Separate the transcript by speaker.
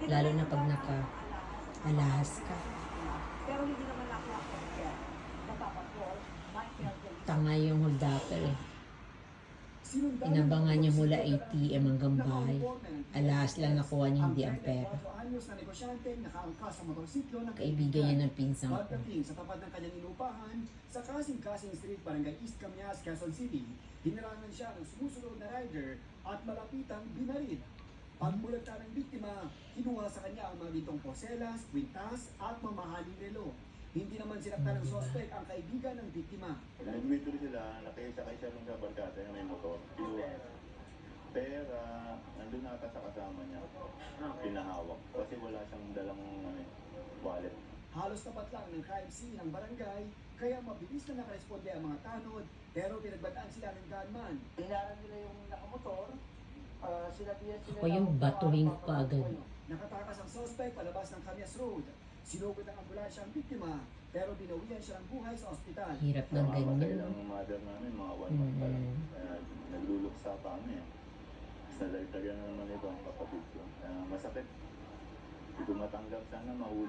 Speaker 1: Lalo na pag naka-alahas ka. Tanga yung holdapper eh. Inabangan niya mula ATM hanggang bahay. Alahas lang nakuha niya, hindi ang pera. Kaibigan niya ng pinsang ko.
Speaker 2: Pagdating sa tapat ng kanyang inupahan, sa Kasing-Kasing Street, Barangay East Camias, Quezon City, hinarangan siya ng sumusunod na rider at malapitang binarid. Pagmulata ng biktima, kinuha sa kanya ang mga gintong porselas, kwintas at mamahaling relo. Hindi naman sinaktan ng sospek ang kaibigan ng biktima.
Speaker 3: Nag-withdraw sila, nakisakay siya nung sa barkada na may motor. Kinuha. Pera, nandun nata sa kasama niya. Pinahawak. Kasi wala siyang dalang wallet.
Speaker 2: Halos tapat lang ng crime scene ng barangay, kaya mabilis na nakaresponde ang mga tanod, pero pinagbataan sila ng gunman.
Speaker 4: Hinaran nila yung nakamotor, sinabihan sila
Speaker 1: Ako yung batuhin ko agad.
Speaker 2: Nakatakas ang suspect palabas ng Camias Road. Sinugod ang ambulansya ang biktima, pero binawian siya ng buhay sa ospital.
Speaker 1: Hirap ng ganyan.
Speaker 3: Ang mother namin, mga 1 month pa lang. Kaya nagluluksa pa kami. Sa dagdagan na naman ito ang kapatid ko. Masakit. Hindi ko matanggap, sana mahuli.